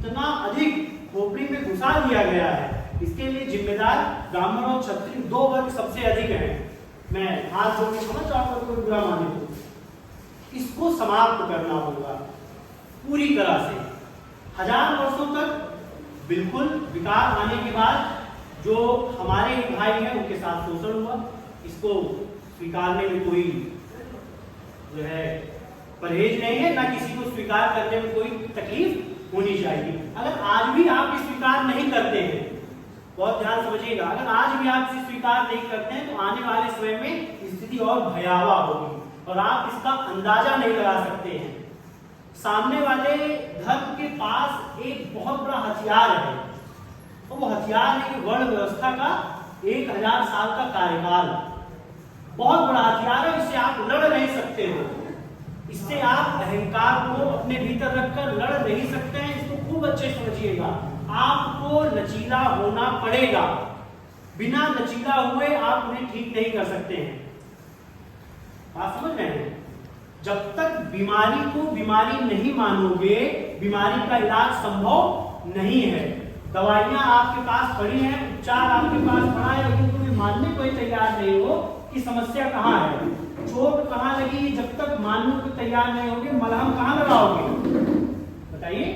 इतना अधिक खोपड़ी में घुसा दिया गया है, इसके लिए जिम्मेदार ब्राह्मण और क्षत्रिय दो वर्ग सबसे अधिक हैं। मैं हाथ जोड़ के समझ चाहूंगा कोई बुरा माने तो इसको समाप्त करना होगा पूरी तरह से। 1000 वर्षों तक बिल्कुल विकार आने के बाद जो हमारे भाई हैं उनके साथ शोषण हुआ, इसको स्वीकारने में कोई जो है परहेज नहीं है, ना किसी को स्वीकार करने में कोई तकलीफ होनी चाहिए। अगर आज भी आप स्वीकार नहीं करते हैं, बहुत ध्यान समझिएगा, अगर आज भी आप इसे स्वीकार नहीं करते हैं तो आने वाले समय में स्थिति और भयावह होगी और आप इसका अंदाजा नहीं लगा सकते हैं। सामने वाले धर्म के पास एक बहुत बड़ा हथियार है और वो हथियार है कि वर्ण व्यवस्था का 1000 साल का कार्यकाल, बहुत बड़ा हथियार है। इससे आप लड़ नहीं सकते हो, इससे आप अहंकार को अपने भीतर रखकर लड़ नहीं सकते हैं। इसको खूब अच्छे समझिएगा, आपको लचीला होना पड़ेगा, बिना लचीला हुए आप उन्हें ठीक नहीं कर सकते हैं। बात समझ रहे हैं? जब तक बीमारी को बीमारी नहीं मानोगे, बीमारी का इलाज संभव नहीं है। दवाइयां आपके पास पड़ी हैं, उपचार आपके पास पड़ा है, लेकिन तुम्हें मानने को तैयार नहीं हो कि समस्या कहाँ है, चोट कहाँ लगी। जब तक मानने को तैयार नहीं होगे, मलहम कहाँ लगाओगे बताइए?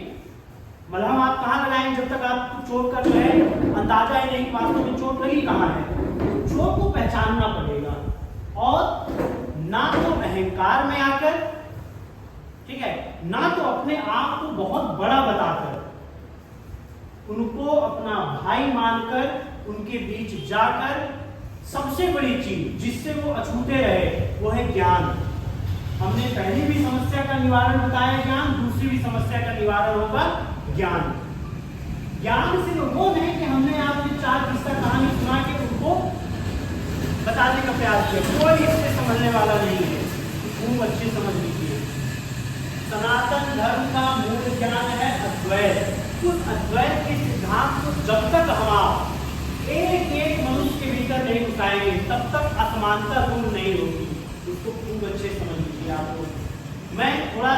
मलहम आप कहाँ लगाएंगे जब तक आपको चोट का जो है अंदाजा ही नहीं कि वास्तव में चोट लगी कहाँ है। चोट को पहचानना पड़ेगा और ना तो अहंकार में आकर, ठीक है, ना तो अपने आप को बहुत बड़ा बताकर, उनको अपना भाई मानकर उनके बीच जाकर सबसे बड़ी चीज जिससे वो अछूते रहे वो है ज्ञान। हमने पहली भी समस्या का निवारण बताया ज्ञान, दूसरी भी समस्या का निवारण होगा ज्ञान। ज्ञान सिर्फ वो नहीं कि हमने आपसे 4 किस्सा कहानी सुना के उनको बताने का प्रयास किया, कोई इससे समझने वाला नहीं है। खूब अच्छे समझ लीजिए, सनातन धर्म का मूल ज्ञान है अद्वैत। उस अद्वैत के सिद्धांत को जब तक हम एक एक मनुष्य के भीतर नहीं घुसाएंगे तब तक असमानता दूर नहीं होगी। इसको खूब अच्छे समझ लीजिए। आपको मैं थोड़ा